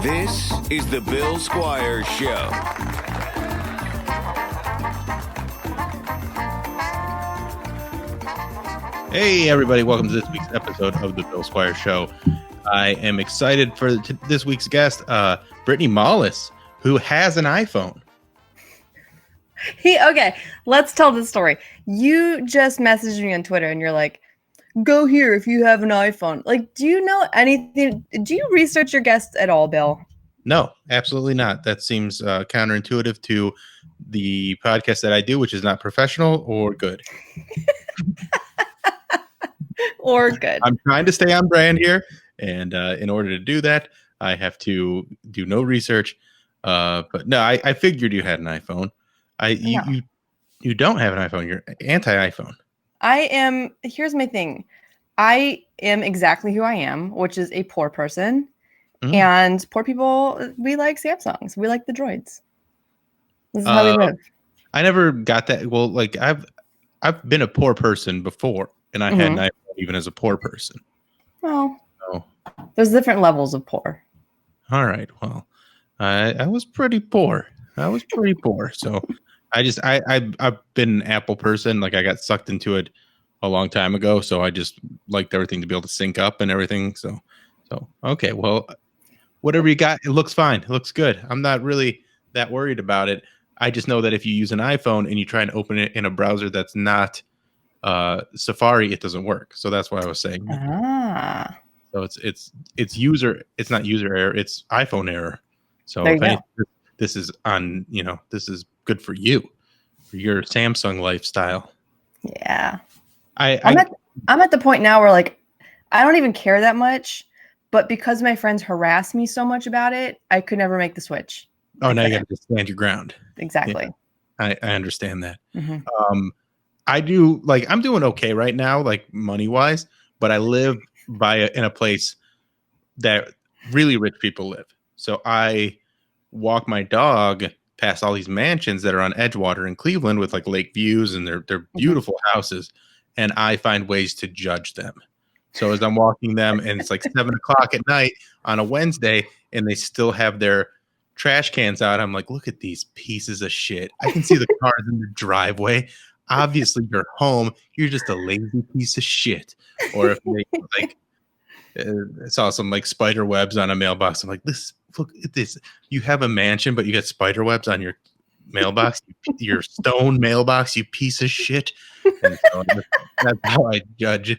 This is the Bill Squire Show. Hey, everybody. Welcome to this week's episode of the Bill Squire Show. I am excited for this week's guest, Brittany Mollis, who has an iPhone. Okay, let's tell the story. You just messaged me on Twitter and you're like, go here if you have an iPhone. Like, do you know anything? Do you research your guests at all, Bill? No, absolutely not. That seems counterintuitive to the podcast that I do, which is not professional or good. Or good. I'm trying to stay on brand here. And in order to do that, I have to do no research. But no, I figured you had an iPhone. You don't have an iPhone. You're anti-iPhone. Here's my thing. I am exactly who I am, which is a poor person. Mm-hmm. And poor people, we like Samsungs. We like the droids. This is how we live. I never got that. Well, like I've been a poor person before, and I had an iPhone even as a poor person. Well, there's different levels of poor. All right. Well, I was pretty poor. So I've been an Apple person. Like I got sucked into it a long time ago. So I just liked everything to be able to sync up and everything. So okay. Well, whatever you got, it looks fine. It looks good. I'm not really that worried about it. I just know that if you use an iPhone and you try and open it in a browser that's not Safari, it doesn't work. So that's why I was saying. So it's not user error, it's iPhone error. So if anything, this is on, this is good for you, for your Samsung lifestyle. Yeah. I'm at the point now where like I don't even care that much, but because my friends harass me so much about it, I could never make the switch. Oh, now you got to stand your ground. Exactly. Yeah, I understand that. Mm-hmm. I do, like, I'm doing okay right now, like money wise, but I live in a place that really rich people live. So I walk my dog past all these mansions that are on Edgewater in Cleveland with like lake views, and they're beautiful houses. And I find ways to judge them. So as I'm walking them and it's like 7:00 at night on a Wednesday and they still have their trash cans out, I'm like, look at these pieces of shit. I can see the cars in the driveway. Obviously you're home. You're just a lazy piece of shit. Or if they like, I saw some like spider webs on a mailbox. I'm like, look at this. You have a mansion, but you got spider webs on your mailbox, your stone mailbox, you piece of shit. And so that's how I judge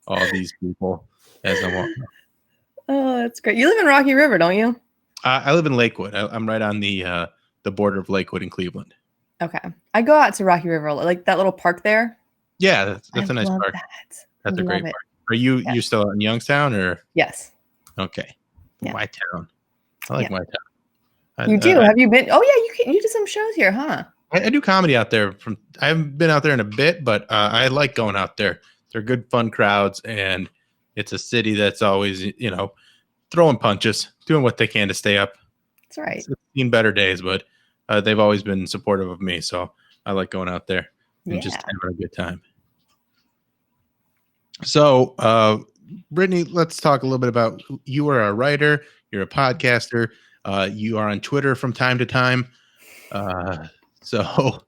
all these people as I'm walking. Oh, that's great. You live in Rocky River, don't you? I live in Lakewood. I'm right on the border of Lakewood and Cleveland. Okay. I go out to Rocky River, like that little park there. Yeah, that's a nice park. That's a great park. Are you still in Youngstown or? Yes. Okay. Yeah. My town. I like my town. You do? Have you been? Oh yeah, you did some shows here, huh? I do comedy out there. I haven't been out there in a bit, but I like going out there. They're good, fun crowds, and it's a city that's always, throwing punches, doing what they can to stay up. That's right. It's seen better days, but they've always been supportive of me, so I like going out there and just having a good time. So, Brittany, let's talk a little bit about you are a writer, you're a podcaster, you are on Twitter from time to time. So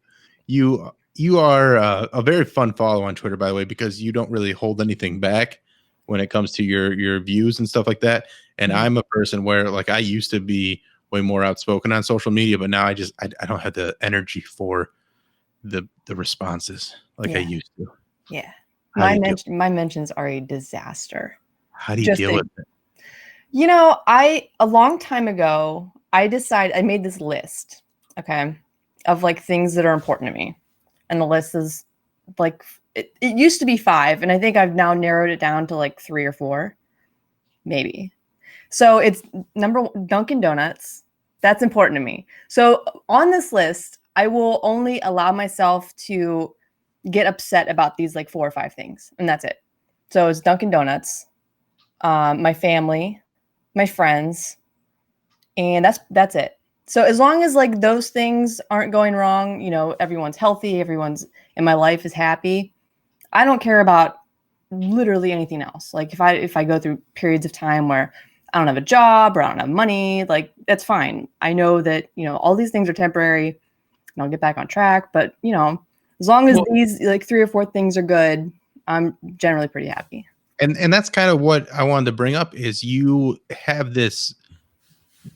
you are a very fun follow on Twitter, by the way, because you don't really hold anything back when it comes to your views and stuff like that. And I'm a person where like I used to be way more outspoken on social media, but now I don't have the energy for the responses like I used to. Yeah. My mentions are a disaster. How do you deal with it? A long time ago, I made this list, okay, of like things that are important to me. And the list is like, it used to be 5. And I think I've now narrowed it down to like 3 or 4, maybe. So it's number 1, Dunkin' Donuts. That's important to me. So on this list, I will only allow myself to get upset about these like 4 or 5 things. And that's it. So it's Dunkin' Donuts, my family, my friends, and that's it. So as long as like those things aren't going wrong, everyone's healthy, everyone's in my life is happy, I don't care about literally anything else. Like if I go through periods of time where I don't have a job or I don't have money. Like, that's fine. I know that, all these things are temporary and I'll get back on track. But, as long as these like 3 or 4 things are good, I'm generally pretty happy. And that's kind of what I wanted to bring up is you have this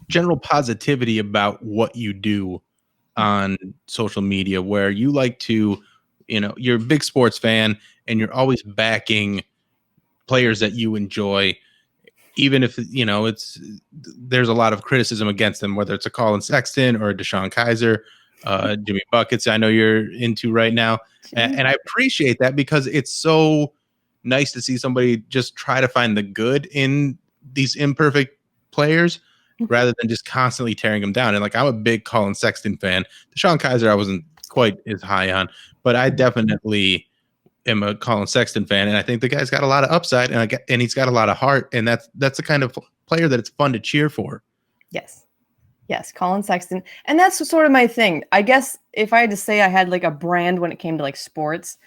general positivity about what you do on social media where you like to, you're a big sports fan and you're always backing players that you enjoy, even if, there's a lot of criticism against them, whether it's a Colin Sexton or a Deshaun Kaiser, Jimmy Buckets, I know you're into right now. And I appreciate that because it's so nice to see somebody just try to find the good in these imperfect players rather than just constantly tearing them down. And like, I'm a big Colin Sexton fan. Deshaun Kaiser, I wasn't quite as high on, but I definitely am a Colin Sexton fan. And I think the guy's got a lot of upside and he's got a lot of heart. And that's the kind of player that it's fun to cheer for. Yes, Colin Sexton. And that's sort of my thing. I guess if I had to say I had like a brand when it came to like sports,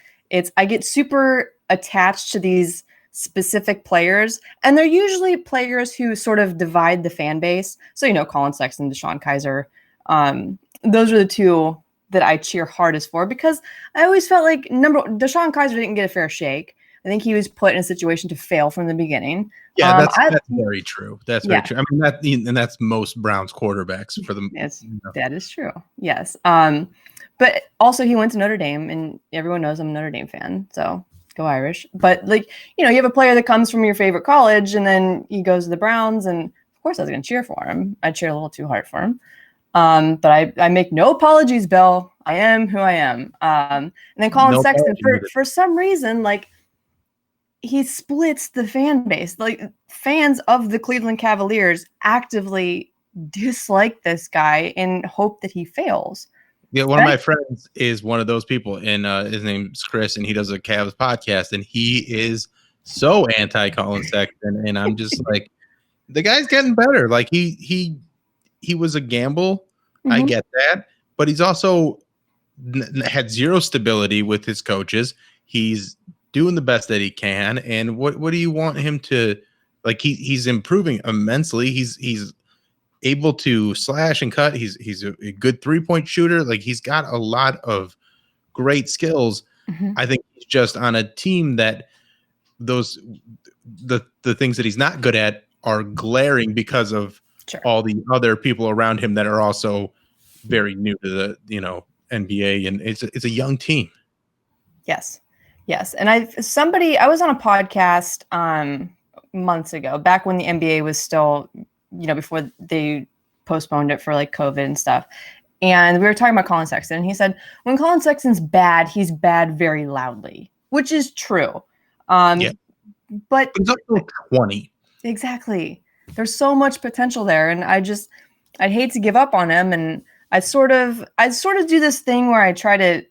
I get super attached to these specific players. And they're usually players who sort of divide the fan base. So, Colin Sexton, Deshaun Kaiser. Those are the 2 that I cheer hardest for because I always felt like Deshaun Kaiser didn't get a fair shake. I think he was put in a situation to fail from the beginning. Yeah, that's very true. That's very true. I mean, that's most Browns quarterbacks for them. Yes, that is true. Yes. But also he went to Notre Dame, and everyone knows I'm a Notre Dame fan. So go Irish. But like, you have a player that comes from your favorite college, and then he goes to the Browns, and of course I was going to cheer for him. I cheered a little too hard for him. But I make no apologies, Bill. I am who I am. And then Colin Sexton, for some reason, like, he splits the fan base. Like, fans of the Cleveland Cavaliers actively dislike this guy and hope that he fails. Yeah, one of my friends is one of those people, and his name's Chris, and he does a Cavs podcast, and he is so anti-Colin Sexton, and I'm just like, the guy's getting better. Like, he was a gamble. Mm-hmm. I get that, but he's also had zero stability with his coaches. He's doing the best that he can, and what do you want him to like? He's improving immensely. He's able to slash and cut. He's a good 3-point shooter. Like, he's got a lot of great skills. Mm-hmm. I think he's just on a team that the things that he's not good at are glaring because of all the other people around him that are also very new to the NBA, and it's a young team. Yes. And I was on a podcast months ago, back when the NBA was still, before they postponed it for like COVID and stuff. And we were talking about Colin Sexton, and he said, when Colin Sexton's bad, he's bad very loudly, which is true. But he's also 20. Exactly. There's so much potential there. And I'd hate to give up on him. And I sort of do this thing where I try to,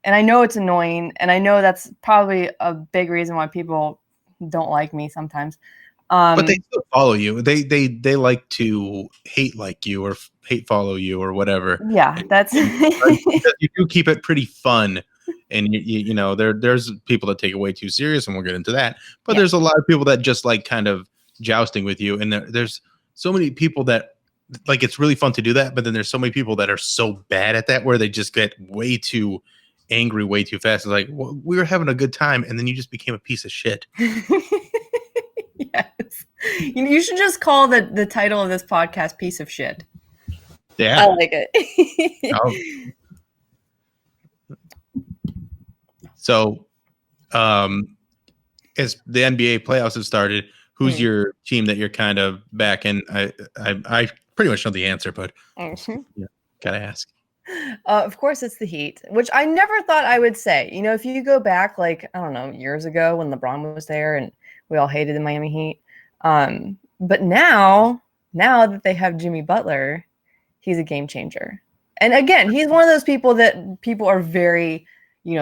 and I know it's annoying, and I know that's probably a big reason why people don't like me sometimes. But they still follow you. They like to hate like you or hate follow you or whatever. Yeah, that's you do keep it pretty fun. And there's people that take it way too serious, and we'll get into that. But there's a lot of people that just like kind of jousting with you, and there's so many people that like it's really fun to do that. But then there's so many people that are so bad at that where they just get way too angry way too fast. It's like, well, we were having a good time, and then you just became a piece of shit. Yes, you should just call the title of this podcast "Piece of Shit." Yeah, I like it. So, as the NBA playoffs have started, who's your team that you're kind of backing? I pretty much know the answer, but gotta ask. Of course, it's the Heat, which I never thought I would say. If you go back, like, I don't know, years ago when LeBron was there and we all hated the Miami Heat. But now that they have Jimmy Butler, he's a game changer. And again, he's one of those people that people are very,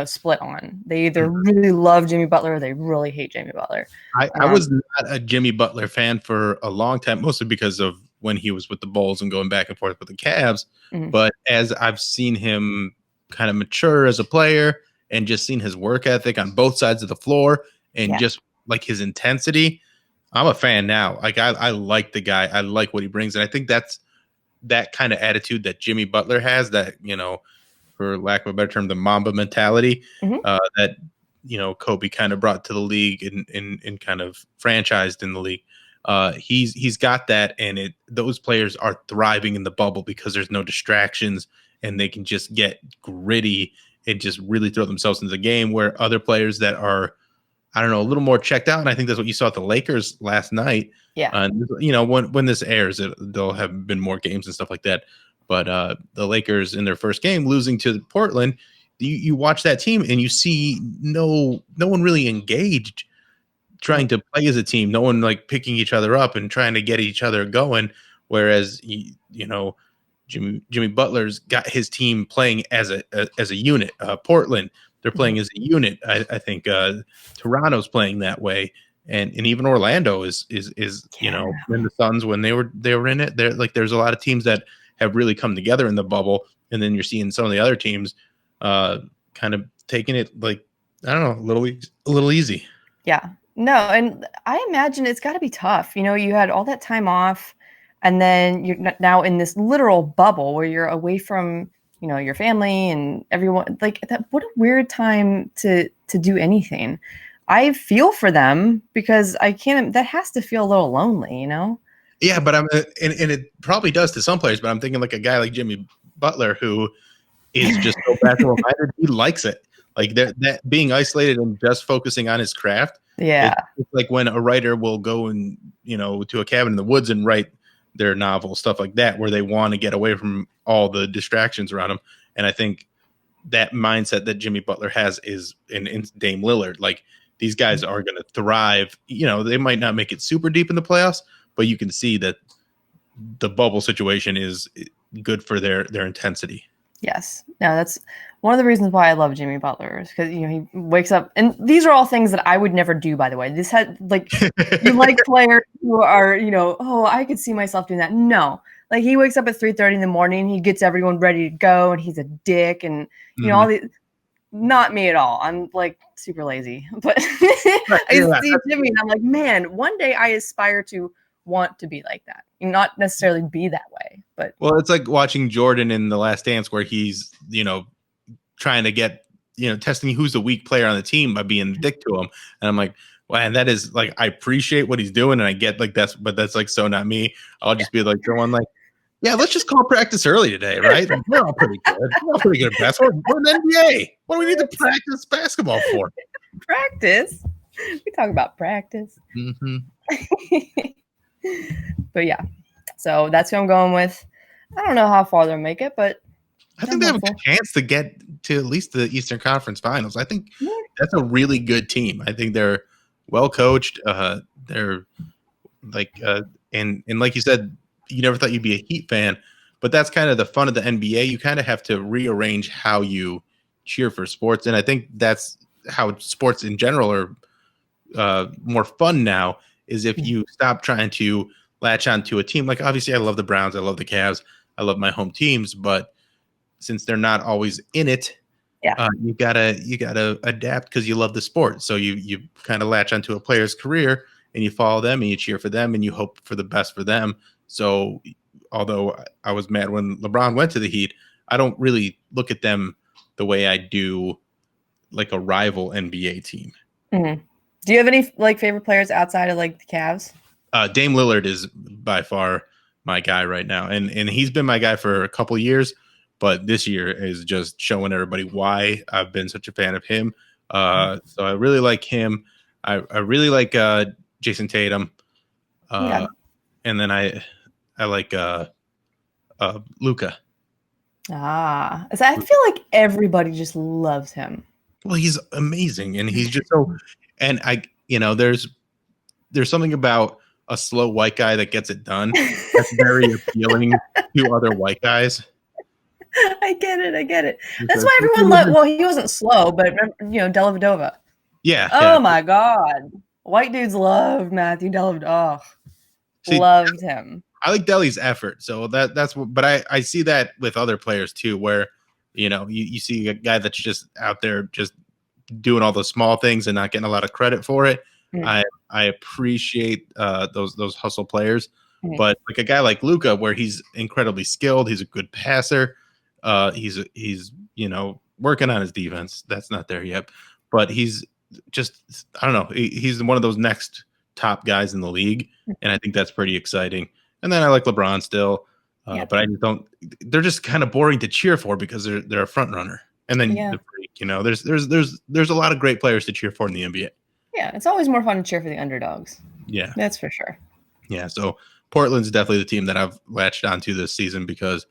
split on. They either really love Jimmy Butler or they really hate Jimmy Butler. I was not a Jimmy Butler fan for a long time, mostly because of when he was with the Bulls and going back and forth with the Cavs. Mm-hmm. But as I've seen him kind of mature as a player and just seen his work ethic on both sides of the floor and just like his intensity, I'm a fan now. Like I like the guy. I like what he brings, and I think that's that kind of attitude that Jimmy Butler has. That for lack of a better term, the Mamba mentality Mhm. that Kobe kind of brought to the league and kind of franchised in the league. He's got that, and those players are thriving in the bubble because there's no distractions, and they can just get gritty and just really throw themselves into the game. Where other players that are, I don't know, a little more checked out, and I think that's what you saw at the Lakers last night. Yeah. When this airs, there'll have been more games and stuff like that. But the Lakers in their first game losing to Portland, you watch that team and you see no one really engaged trying to play as a team. No one like picking each other up and trying to get each other going. Whereas Jimmy Butler's got his team playing as a unit. Portland, they're playing as a unit. I think Toronto's playing that way, and even Orlando is when the Suns when they were in it. There's a lot of teams that have really come together in the bubble, and then you're seeing some of the other teams kind of taking it like I don't know a little easy. Yeah. No, and I imagine it's got to be tough. You had all that time off, and then you're now in this literal bubble where you're away from, your family and everyone. Like that, what a weird time to do anything. I feel for them because I can't. That has to feel a little lonely, Yeah, but and it probably does to some players. But I'm thinking like a guy like Jimmy Butler who is just so basketball minded. He likes it. Like that being isolated and just focusing on his craft. Yeah. It's like when a writer will go and, to a cabin in the woods and write their novel, stuff like that, where they want to get away from all the distractions around them. And I think that mindset that Jimmy Butler has is in Dame Lillard. Like these guys are going to thrive. They might not make it super deep in the playoffs, but you can see that the bubble situation is good for their intensity. Yes. No, that's one of the reasons why I love Jimmy Butler is because he wakes up, and these are all things that I would never do. By the way, this had you like players who are oh, I could see myself doing that. No, like he wakes up at 3:30 in the morning, he gets everyone ready to go, and he's a dick, and all these. Not me at all. I'm like super lazy, but I see Jimmy, and I'm like, man, one day I aspire to want to be like that, not necessarily be that way, but it's like watching Jordan in The Last Dance where he's trying to get testing who's the weak player on the team by being a dick to him, and I'm like, wow, and that is like I appreciate what he's doing, and I get like that's like so not me. I'll just be like going like, yeah, let's just call practice early today, right? Like, we're all pretty good. We're all pretty good at basketball. We're in the NBA. What do we need to practice basketball for? Practice. We talk about practice. Mm-hmm. But yeah, so that's who I'm going with. I don't know how far they'll make it, but I think they have a good chance to get to at least the Eastern Conference Finals. I think that's a really good team. I think they're well coached. They're like, and like you said, you never thought you'd be a Heat fan, but that's kind of the fun of the NBA. You kind of have to rearrange how you cheer for sports, and I think that's how sports in general are more fun now. Is if you stop trying to latch onto a team. Like obviously, I love the Browns, I love the Cavs, I love my home teams, but since they're not always in it, you gotta adapt because you love the sport. So you kind of latch onto a player's career and you follow them and you cheer for them and you hope for the best for them. So although I was mad when LeBron went to the Heat, I don't really look at them the way I do like a rival NBA team. Mm-hmm. Do you have any like favorite players outside of like the Cavs? Dame Lillard is by far my guy right now, and he's been my guy for a couple of years, but this year is just showing everybody why I've been such a fan of him. So I really like him. I really like Jason Tatum, and then I like Luka. So I feel like everybody just loves him. Well, he's amazing, and he's just so. And there's something about a slow white guy that gets it done that's very appealing to other white guys. I get it. That's why everyone loved. Well, he wasn't slow, but Dellavedova. Yeah. Oh my God, white dudes loved Matthew Dellavedova. Loved him. I like Delly's effort, so that's what. But I see that with other players too, where you see a guy that's just out there just doing all the small things and not getting a lot of credit for it. I appreciate those hustle players. Mhm. But like a guy like Luka, where he's incredibly skilled, he's a good passer. He's working on his defense. That's not there yet, but he's just I don't know. He's one of those next top guys in the league, and I think that's pretty exciting. And then I like LeBron still, but I just don't. They're just kind of boring to cheer for because they're a front runner. And then the freak, there's a lot of great players to cheer for in the NBA. Yeah, it's always more fun to cheer for the underdogs. Yeah, that's for sure. Yeah, so Portland's definitely the team that I've latched onto this season because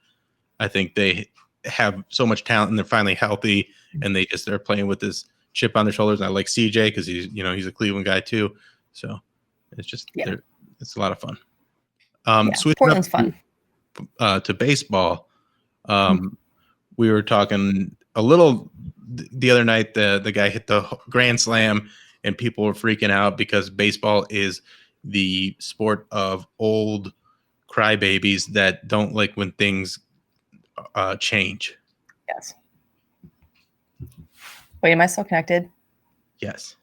I think they have so much talent and they're finally healthy and they're playing with this chip on their shoulders. And I like CJ because he's a Cleveland guy too. So it's just it's a lot of fun. Switching Portland's fun. To baseball. We were talking a little the other night. The guy hit the grand slam and people were freaking out because baseball is the sport of old crybabies that don't like when things change. Yes. Wait, am I still connected? Yes.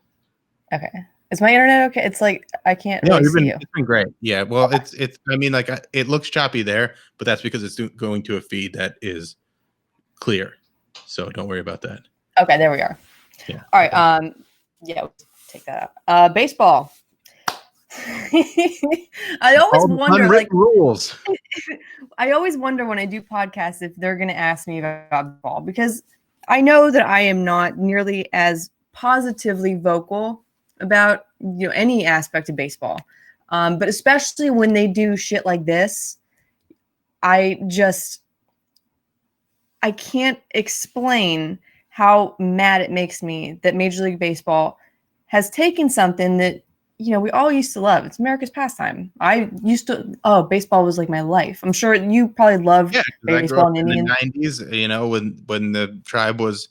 Okay. Is my internet okay? It's like I can't really see you. It's been great. Yeah. Well, it's. I mean, like it looks choppy there, but that's because it's going to a feed that is clear. So don't worry about that. Okay, there we are. Yeah. All right. Yeah, take that out. Baseball. I always wonder, like rules. I always wonder when I do podcasts if they're going to ask me about ball because I know that I am not nearly as positively vocal about any aspect of baseball, but especially when they do shit like this, I can't explain how mad it makes me that Major League Baseball has taken something that we all used to love. It's America's pastime. I used to. Oh, baseball was like my life. I'm sure you probably loved baseball in the '90s. When the tribe was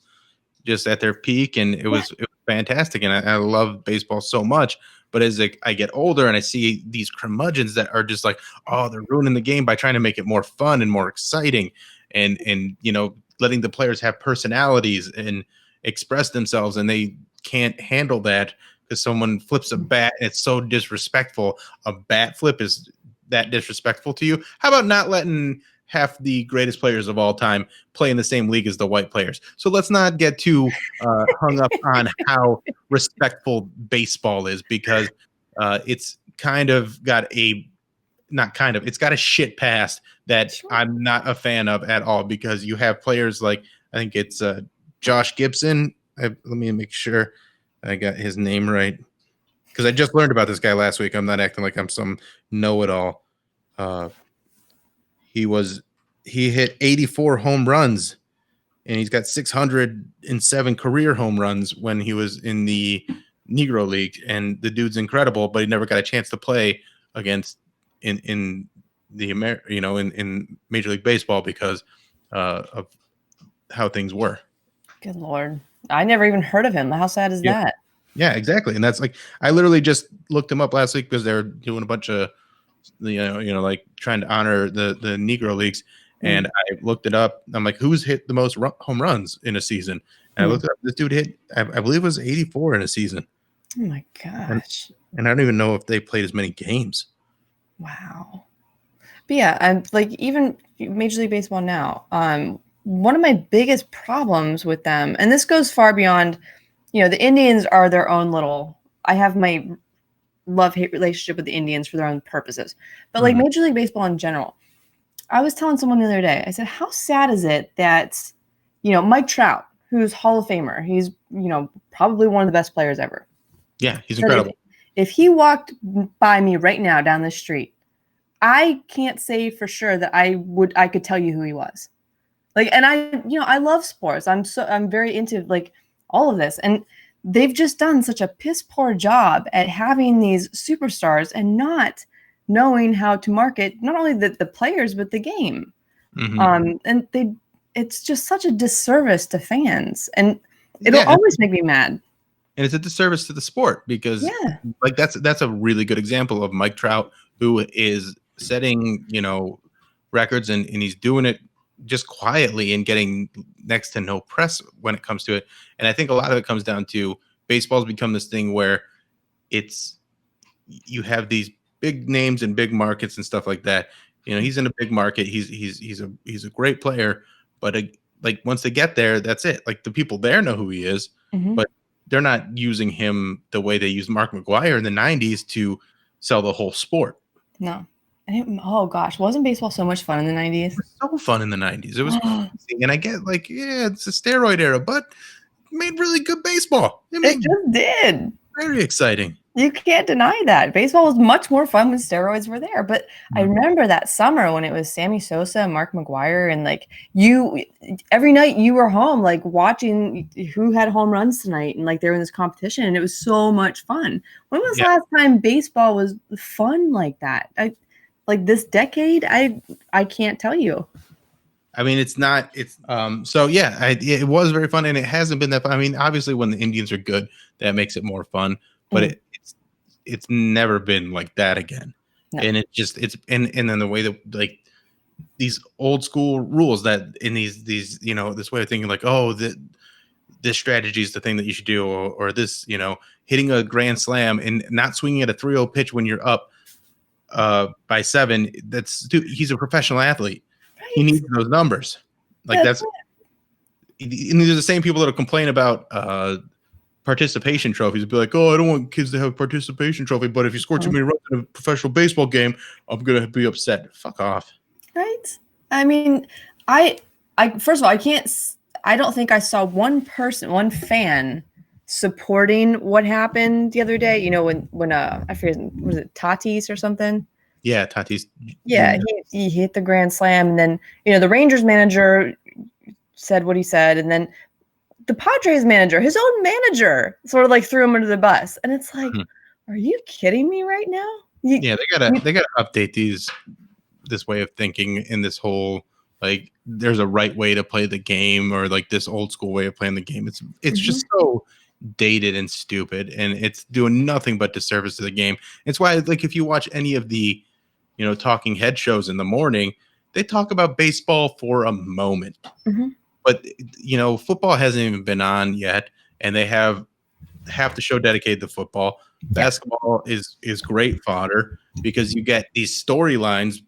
just at their peak, and it was fantastic. And I love baseball so much. But as I get older and I see these curmudgeons that are just like, oh, they're ruining the game by trying to make it more fun and more exciting, and letting the players have personalities and express themselves, and they can't handle that. Because someone flips a bat and it's so disrespectful. A bat flip is that disrespectful to you. How about not letting half the greatest players of all time play in the same league as the white players? So let's not get too hung up on how respectful baseball is, because it's kind of got it's got a shit past that I'm not a fan of at all, because you have players like, I think it's Josh Gibson. Let me make sure I got his name right, because I just learned about this guy last week. I'm not acting like I'm some know-it-all. He hit 84 home runs, and he's got 607 career home runs when he was in the Negro League. And the dude's incredible, but he never got a chance to play against in Major League Baseball because of how things were. Good Lord. I never even heard of him. How sad is that? Yeah, exactly. And that's like, I literally just looked him up last week because they're doing a bunch of, like trying to honor the Negro Leagues. And I looked it up. I'm like, who's hit the most home runs in a season? And I looked up, this dude hit, I believe it was 84 in a season. Oh my gosh. And I don't even know if they played as many games. Wow. But yeah, I'm like, even Major League Baseball now, one of my biggest problems with them, and this goes far beyond, the Indians are their own little, I have my love-hate relationship with the Indians for their own purposes. But like Major League Baseball in general, I was telling someone the other day, I said, how sad is it that, Mike Trout, who's Hall of Famer, he's, probably one of the best players ever. Yeah, he's incredible. If he walked by me right now down the street, I can't say for sure that I could tell you who he was. Like, and I love sports. I'm very into like all of this. And they've just done such a piss poor job at having these superstars and not knowing how to market not only the players, but the game. And it's just such a disservice to fans. And it'll always make me mad. And it's a disservice to the sport because like that's a really good example of Mike Trout, who is setting, records and he's doing it just quietly and getting next to no press when it comes to it. And I think a lot of it comes down to baseball's become this thing where it's you have these big names and big markets and stuff like that. You know, he's in a big market. He's a great player, but like once they get there, that's it. Like the people there know who he is, but they're not using him the way they used Mark McGwire in the 90s to sell the whole sport. No. Oh gosh, wasn't baseball so much fun in the 90s? It was so fun in the 90s. It was crazy. And I get like, yeah, it's a steroid era, but it made really good baseball. It just did. Very exciting. You can't deny that. Baseball was much more fun when steroids were there. But I remember that summer when it was Sammy Sosa and Mark McGwire, and like every night you were home, like watching who had home runs tonight, and like they were in this competition, and it was so much fun. When was the last time baseball was fun like that? Like this decade, I can't tell you. I mean, it's so yeah, it was very fun, and it hasn't been that fun. I mean, obviously when the Indians are good, that makes it more fun, but it's never been like that again. No. And and then the way that like these old school rules that in these, you know, this way of thinking like, oh, this strategy is the thing that you should do, or this, you know, hitting a grand slam and not swinging at a 3-0 pitch when you're up by 7. He's a professional athlete. Right. He needs those numbers. Like and these are the same people that'll complain about participation trophies. Be like, oh, I don't want kids to have a participation trophy, but if you score too many runs in a professional baseball game, I'm gonna be upset. Fuck off. Right. I mean, I first of all, I don't think I saw one fan supporting what happened the other day. You know, when I forget, was it Tatis or something? Yeah, Tatis. Yeah, he hit the grand slam, and then, you know, the Rangers manager said what he said, and then the Padres manager, his own manager, sort of like threw him under the bus. And it's like, are you kidding me right now? They gotta update this way of thinking in this whole, like, there's a right way to play the game, or like this old school way of playing the game. It's just so dated and stupid, and it's doing nothing but disservice to the game. It's why, like, if you watch any of the, you know, talking head shows in the morning, they talk about baseball for a moment. But, you know, football hasn't even been on yet, and they have half the show dedicated to football. Basketball is great fodder because you get these storylines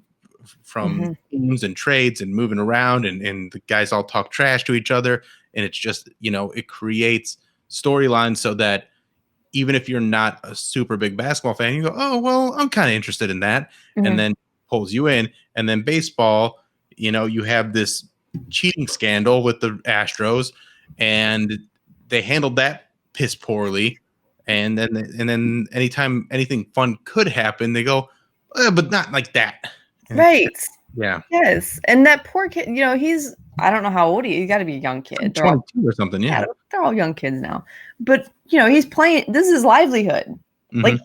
from teams and trades and moving around, and the guys all talk trash to each other, and it's just, you know, it creates storylines so that even if you're not a super big basketball fan, you go, oh, well, I'm kind of interested in that, and then pulls you in. And then baseball, you know, you have this cheating scandal with the Astros, and they handled that piss poorly. And then anytime anything fun could happen, they go, but not like that. And right. Yeah. Yes. And that poor kid, you know, I don't know how old he is. He's got to be a young kid. 22 or something. Yeah. They're all young kids now. But, you know, he's playing. This is his livelihood. Like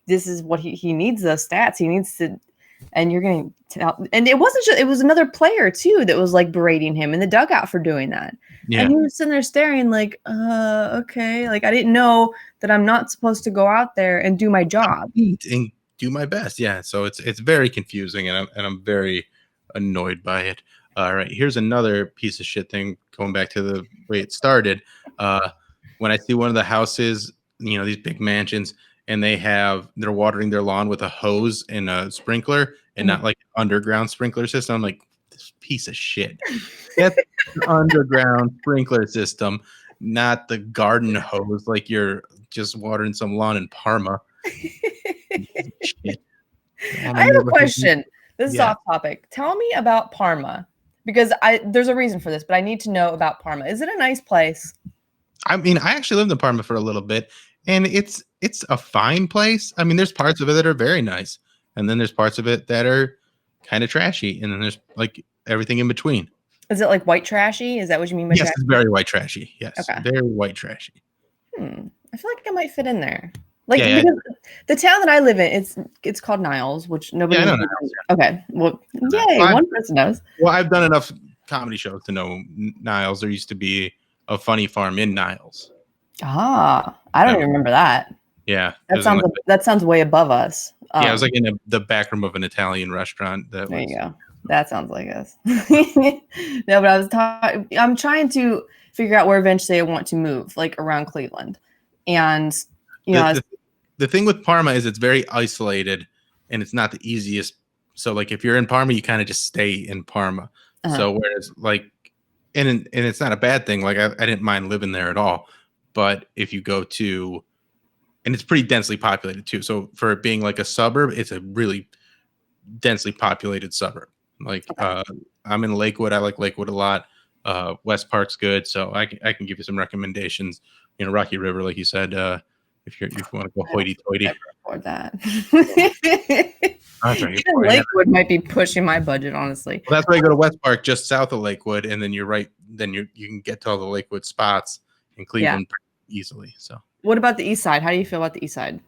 this is what he needs, those stats. He needs to. And you're going to tell, and it wasn't just, it was another player too that was like berating him in the dugout for doing that. Yeah. And he was sitting there staring like, okay. Like, I didn't know that I'm not supposed to go out there and do my job. And do my best. Yeah. So it's very confusing, and I'm very annoyed by it. All right. Here's another piece of shit thing going back to the way it started. When I see one of the houses, you know, these big mansions, and they're watering their lawn with a hose and a sprinkler, and not like an underground sprinkler system. I'm like, this piece of shit. That's the underground sprinkler system, not the garden hose like you're just watering some lawn in Parma. Shit. I have a question. This is off topic. Tell me about Parma, because there's a reason for this, but I need to know about Parma. Is it a nice place? I mean, I actually lived in Parma for a little bit, and it's a fine place. I mean, there's parts of it that are very nice, and then there's parts of it that are kind of trashy, and then there's like everything in between. Is it like white trashy? Is that what you mean by yes, trashy? It's very white trashy. Yes, okay. Very white trashy. I feel like I might fit in there. Like, because the town that I live in, it's called Niles, which nobody knows. Okay, well, yay, one person knows. Well, I've done enough comedy shows to know Niles. There used to be a funny farm in Niles. I don't even remember that. Yeah, that sounds way above us. Yeah, it was like in the back room of an Italian restaurant. There you go. That sounds like us. No, but I'm trying to figure out where eventually I want to move, like around Cleveland, and you know, the thing with Parma is it's very isolated and it's not the easiest. So like if you're in Parma, you kind of just stay in Parma. So whereas like, and it's not a bad thing. Like I didn't mind living there at all. But if you go to, and it's pretty densely populated too. So for it being like a suburb, it's a really densely populated suburb. Like I'm in Lakewood. I like Lakewood a lot. West Park's good. So I can give you some recommendations. You know, Rocky River, like you said, if you want to go hoity-toity. Never afford that. That's right. Even Lakewood might be pushing my budget, honestly. Well, that's why you go to West Park, just south of Lakewood, and then you're right. Then you can get to all the Lakewood spots in Cleveland easily. So, what about the East Side? How do you feel about the East Side?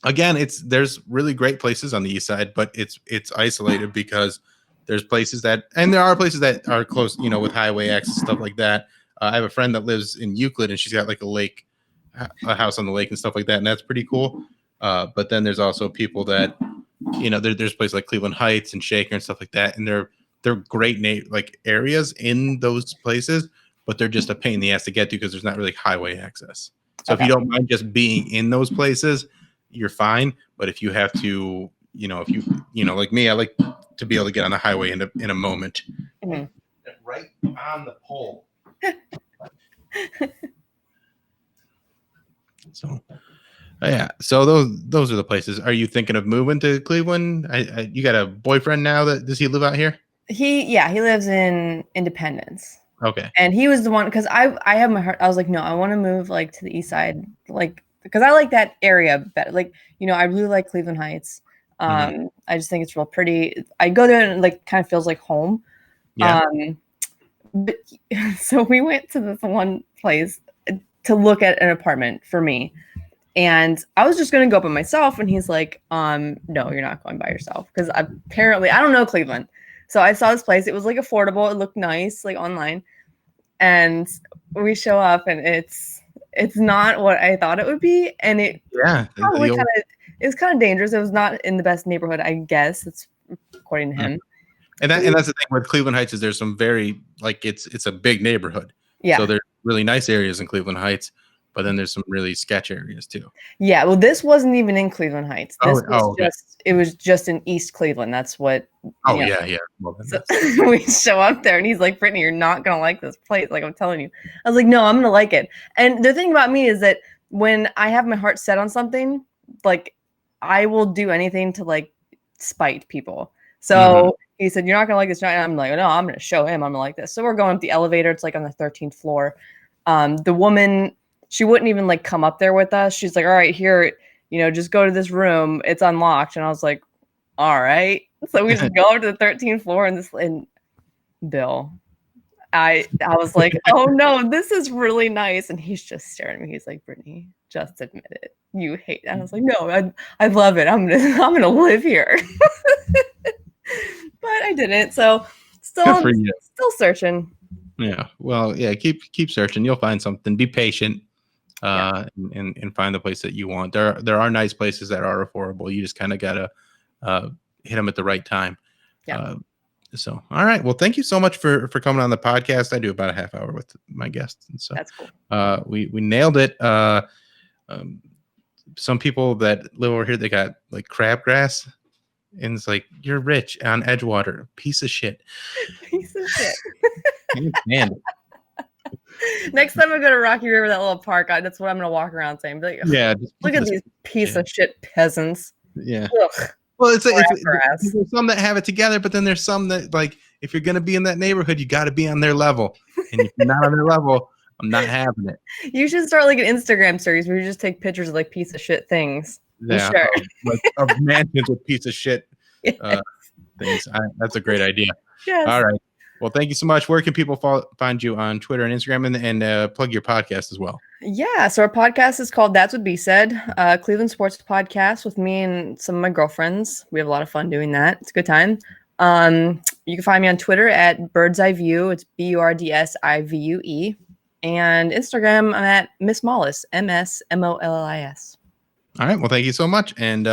Again, there's really great places on the East Side, but it's isolated because there's places and there are places that are close, you know, with highway access stuff like that. I have a friend that lives in Euclid, and she's got like a house on the lake and stuff like that, and that's pretty cool. But then there's also people that, you know, there's places like Cleveland Heights and Shaker and stuff like that, and they're great like areas in those places, but they're just a pain in the ass to get to because there's not really highway access. So if you don't mind just being in those places, you're fine. But if you have to, you know, like me, I like to be able to get on the highway in a moment. Mm-hmm. Right on the pole. So, yeah. So those are the places. Are you thinking of moving to Cleveland? You got a boyfriend now? Does he live out here? He lives in Independence. Okay. And he was the one, because I have my heart. I was like, no, I want to move like to the East Side, like because I like that area better. Like, you know, I really like Cleveland Heights. I just think it's real pretty. I go there and like kind of feels like home. Yeah. But, so we went to this one place to look at an apartment for me. And I was just going to go by myself. And he's like, no, you're not going by yourself. Because apparently, I don't know Cleveland. So I saw this place. It was like affordable. It looked nice, like online. And we show up and it's not what I thought it would be. And it was kind of dangerous. It was not in the best neighborhood, I guess. It's according to him. And that's the thing with Cleveland Heights is there's some very, like, it's a big neighborhood. Yeah. So there's really nice areas in Cleveland Heights, but then there's some really sketch areas too. Yeah. Well, this wasn't even in Cleveland Heights. It was just in East Cleveland. That's what. Yeah. Well, so we show up there and he's like, Brittany, you're not going to like this place. Like I'm telling you. I was like, no, I'm going to like it. And the thing about me is that when I have my heart set on something, like I will do anything to like spite people. So he said, you're not going to like this. And I'm like, no, I'm going to show him I'm going to like this. So we're going up the elevator. It's like on the 13th floor. The woman, she wouldn't even like come up there with us. She's like, all right, here, you know, just go to this room. It's unlocked. And I was like, all right. So we just go up to the 13th floor and Bill, I was like, oh no, this is really nice. And he's just staring at me. He's like, Brittany, just admit it. You hate it. And I was like, no, I love it. I'm gonna live here. But I didn't. So still searching. Yeah. Well, yeah, keep searching. You'll find something. Be patient. And find the place that you want. There are nice places that are affordable. You just kind of gotta hit them at the right time. Yeah. So, all right. Well, thank you so much for coming on the podcast. I do about a half hour with my guests, and so that's cool. We nailed it. Some people that live over here, they got like crabgrass, and it's like, you're rich on Edgewater, piece of shit. Piece of shit. Next time I go to Rocky River, that little park, that's what I'm going to walk around saying. Like, yeah, look at these piece of shit peasants. Yeah. Ugh. Well, there's some that have it together, but then there's some that, like, if you're going to be in that neighborhood, you got to be on their level. And if you're not on their level, I'm not having it. You should start like an Instagram series where you just take pictures of like piece of shit things. Yeah, of mansions with piece of shit things. That's a great idea. Yes. All right. Well, thank you so much. Where can people find you on Twitter and Instagram, and plug your podcast as well? Yeah. So our podcast is called That's What B Said, Cleveland Sports Podcast with me and some of my girlfriends. We have a lot of fun doing that. It's a good time. You can find me on Twitter at Bird's Eye View. It's BURDSIVUE. And Instagram, I'm at Miss Mollis, MSMOLLIS. All right. Well, thank you so much. And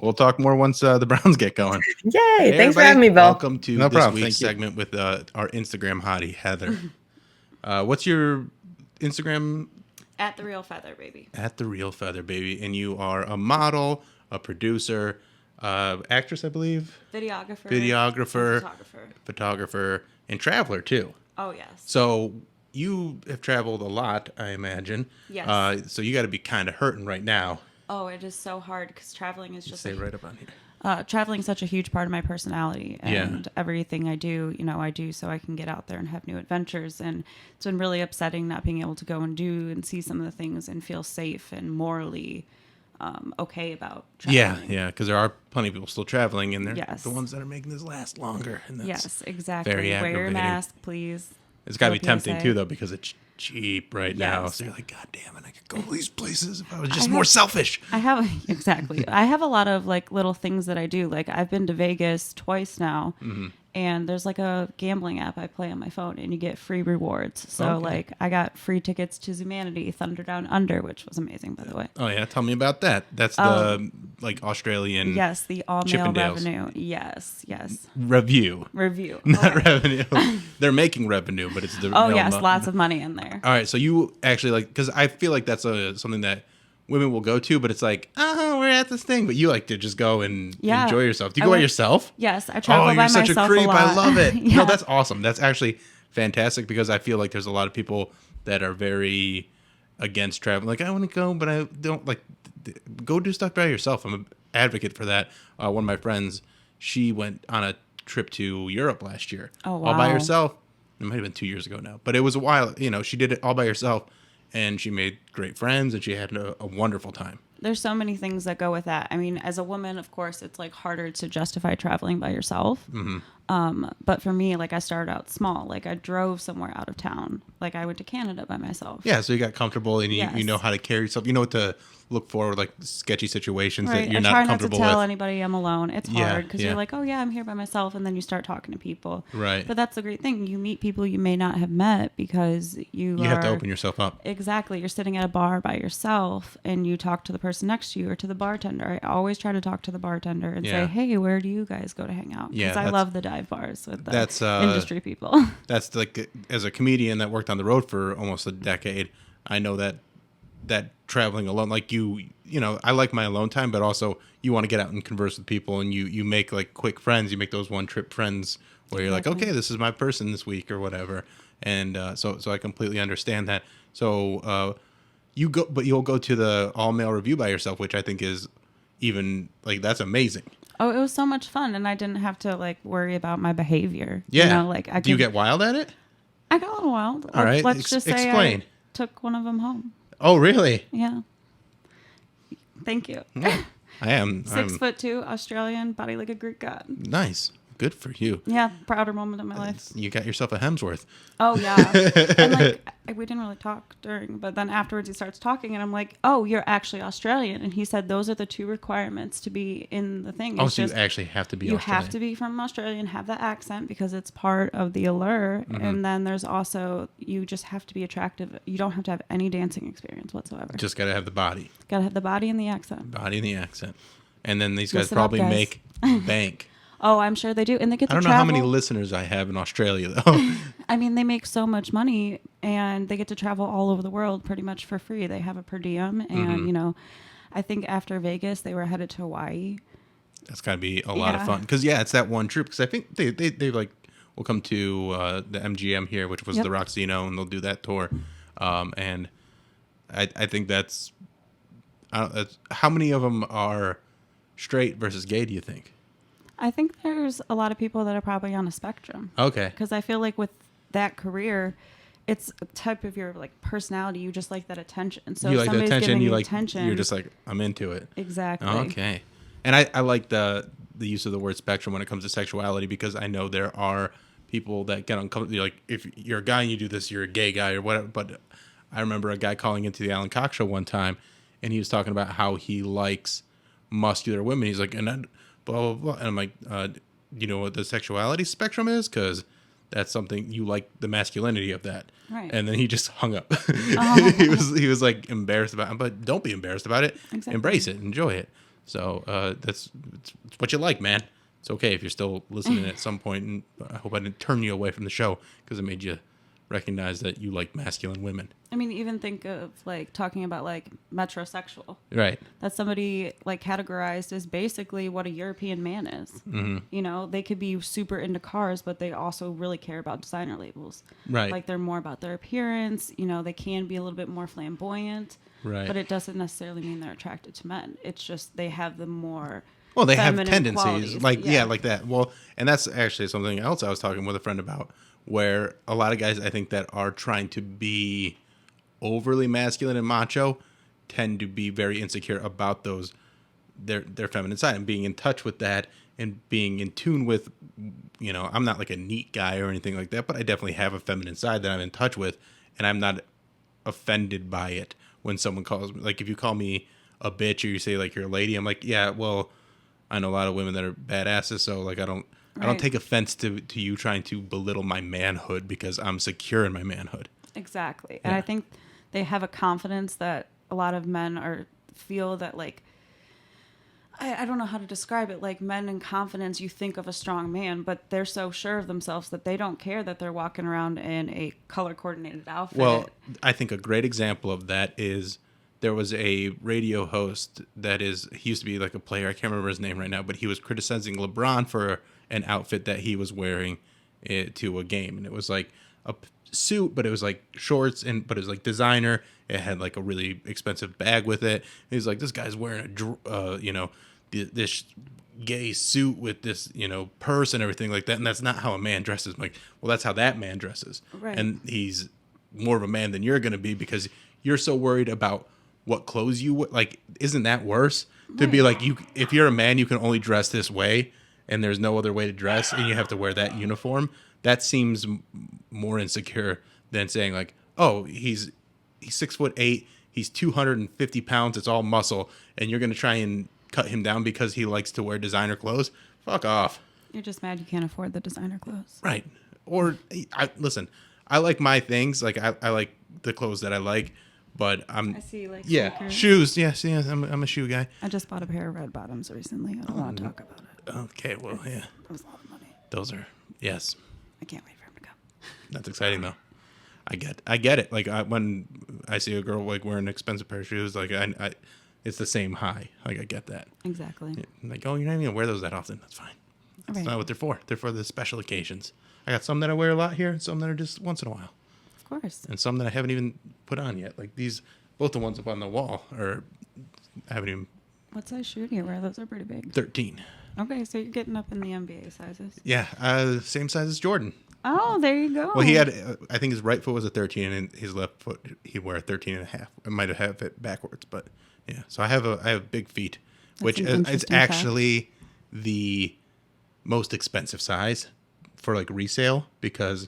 we'll talk more once the Browns get going. Yay. Hey, thanks for having me, Bill. Welcome to this week's segment with our Instagram hottie, Heather. What's your Instagram At The Real Feather, baby. At The Real Feather, baby. And you are a model, a producer, actress, I believe. Videographer. Photographer, and traveler, too. Oh, yes. So you have traveled a lot, I imagine. Yes. So you got to be kind of hurting right now. Oh, it is so hard because traveling is just Stay right up on here. traveling is such a huge part of my personality, and everything I do, I do so I can get out there and have new adventures. And it's been really upsetting not being able to go and do and see some of the things and feel safe and morally okay about traveling. Yeah, because there are plenty of people still traveling, and they're Yes. the ones that are making this last longer. And that's Yes, exactly. very Wear your aggravating. mask, please. It's got to be Go tempting, PSA. too, though, because it's cheap right now. Yes. So you're like, God damn it, I could go to these places if I was just more selfish. I have exactly. I have a lot of like little things that I do. Like I've been to Vegas twice now, and there's like a gambling app I play on my phone, and you get free rewards. So like I got free tickets to Zumanity, Thunder Down Under, which was amazing, by the way. Oh, yeah. Tell me about that. That's the like Australian Yes, the all mail Chippendales. revenue. Yes. review. Okay. Not revenue. They're making revenue, but it's the Oh real yes, lots of money in there. All right, so you actually like, because I feel like that's something that women will go to, but it's like, oh, we're at this thing, but you like to just go and Yeah. enjoy yourself. Do you I go by went- yourself? Yes, I travel Oh, by you're such myself a creep. lot. I love it. Yeah. No, that's awesome. That's actually fantastic because I feel like there's a lot of people that are very against traveling. Like, I want to go, but I don't like go do stuff by yourself. I'm an advocate for that. One of my friends, she went on a trip to Europe last year. Oh, All by wow. herself. It might have been 2 years ago now, but it was a while. She did it all by herself, and she made great friends, and she had a wonderful time. There's so many things that go with that. I mean, as a woman, of course, it's like harder to justify traveling by yourself. But for me, like I started out small. Like I drove somewhere out of town. Like I went to Canada by myself. Yeah, so you got comfortable, and you Yes. know how to carry yourself. You know what to look for, like sketchy situations Right. that you're I not try not to comfortable tell with. anybody I'm alone. It's Yeah, hard because yeah. you're like, oh yeah, I'm here by myself, and then you start talking to people. Right. But that's the great thing. You meet people you may not have met because you You have to open yourself up. Exactly. You're sitting at a bar by yourself, and you talk to the person next to you or to the bartender. I always try to talk to the bartender and Yeah. say, hey, where do you guys go to hang out? Yeah, Because I that's- love the dive bars with the that's, industry people. That's like, as a comedian that worked on the road for almost a decade, I know that traveling alone, like I like my alone time, but also you want to get out and converse with people, and you make like quick friends. You make those one trip friends where you're like, okay, this is my person this week or whatever. And so I completely understand that. So you'll go to the all male review by yourself, which I think is even like, that's amazing. Oh, it was so much fun, and I didn't have to like worry about my behavior. Yeah. Like Do you get wild at it? I got a little wild. All right, Let's just say explain. I took one of them home. Oh, really? Yeah. Thank you. I am. 6'2", Australian, body like a Greek god. Nice. Good for you. Yeah, prouder moment of my life. You got yourself a Hemsworth. Oh yeah, and like we didn't really talk during, but then afterwards he starts talking, and I'm like, "Oh, you're actually Australian," and he said those are the two requirements to be in the thing. Oh, It's so just, you actually have to be you Australian. have to be from Australia and have that accent because it's part of the allure. And then there's also you just have to be attractive. You don't have to have any dancing experience whatsoever. Just got to have the body. Gotta have the body and the accent. Body and the accent. And then these guys Listen up, probably guys. make bank. Oh, I'm sure they do, and they get to I don't know travel. how many listeners I have in Australia, though. I mean, they make so much money, and they get to travel all over the world pretty much for free. They have a per diem, and I think after Vegas, they were headed to Hawaii. That's got to be a lot of Yeah. fun. Because, yeah, it's that one trip. Because I think they like will come to the MGM here, which was Yep. the Roxino, and they'll do that tour. And I think that's how many of them are straight versus gay, do you think? I think there's a lot of people that are probably on a spectrum. Okay. Because I feel like with that career, it's a type of your like personality. You just like that attention. So You if like the somebody's attention, giving you you like, attention, you're just like, I'm into it. exactly. Okay. And I like the use of the word spectrum when it comes to sexuality, because I know there are people that get uncomfortable. Like, if you're a guy and you do this, you're a gay guy or whatever. But I remember a guy calling into the Alan Cox show one time, and he was talking about how he likes muscular women. He's like, and I, blah, blah, blah. And I'm like, you know what the sexuality spectrum is? Because that's something you like, the masculinity of that. Right. And then he just hung up. Oh. he was like embarrassed about it, but don't be embarrassed about it. Exactly. Embrace it, enjoy it. So it's what you like, man. It's okay if you're still listening at some point, and I hope I didn't turn you away from the show because it made you recognize that you like masculine women. I mean, even think of like talking about like metrosexual. Right. That's somebody like categorized as basically what a European man is. Mm-hmm. You know, they could be super into cars, but they also really care about designer labels. Right. Like they're more about their appearance. You know, they can be a little bit more flamboyant. Right. But it doesn't necessarily mean they're attracted to men. It's just they have the more. Well, they have feminine tendencies qualities. like like that. Well, and that's actually something else I was talking with a friend about, where a lot of guys I think that are trying to be overly masculine and macho tend to be very insecure about those their feminine side, and being in touch with that and being in tune with, you know, I'm not like a neat guy or anything like that, but I definitely have a feminine side that I'm in touch with, and I'm not offended by it when someone calls me, like if you call me a bitch or you say like you're a lady, I'm like, yeah, well, I know a lot of women that are badasses, so like I don't take offense to you trying to belittle my manhood because I'm secure in my manhood. Exactly. Yeah. And I think they have a confidence that a lot of men feel that like, I don't know how to describe it. Like men in confidence, you think of a strong man, but they're so sure of themselves that they don't care that they're walking around in a color coordinated outfit. Well, I think a great example of that is there was a radio host he used to be like a player. I can't remember his name right now, but he was criticizing LeBron for an outfit that he was wearing to a game. And it was like a suit, but it was like shorts, but it was like designer. It had like a really expensive bag with it. And he's like, this guy's wearing this gay suit with this, purse and everything like that. And that's not how a man dresses. I'm like, well, that's how that man dresses. Right. And he's more of a man than you're going to be because you're so worried about what clothes like. Isn't that worse to be like, if you're a man, you can only dress this way and there's no other way to dress and you have to wear that uniform? That seems more insecure than saying like, oh, he's 6'8", he's 250 pounds, it's all muscle, and you're going to try and cut him down because he likes to wear designer clothes. Fuck off. You're just mad you can't afford the designer clothes. Right. Or listen, I like my things. Like I like the clothes that I like, but I see like sneakers. Shoes. Yes, I'm a shoe guy. I just bought a pair of red bottoms recently. I don't want to talk about it. Okay, well, yeah. That was a lot of money. Those are, yes. I can't wait for him to come. That's exciting though. I get it. Like when I see a girl like wearing an expensive pair of shoes, like I it's the same high. Like I get that. Exactly. Like, oh, you're not even gonna wear those that often. That's fine. That's Right. not what they're for. They're for the special occasions. I got some that I wear a lot here, and some that are just once in a while. Of course. And some that I haven't even put on yet. Like these, both the ones up on the wall I haven't even. What size shoe do you wear? Those are pretty big. 13. Okay, so you're getting up in the NBA sizes. Yeah, same size as Jordan. Oh, there you go. Well, he had, I think his right foot was a 13, and his left foot, he'd wear a 13 and a half. I might have it backwards, but yeah. So I have big feet, which is actually the most expensive size for like resale because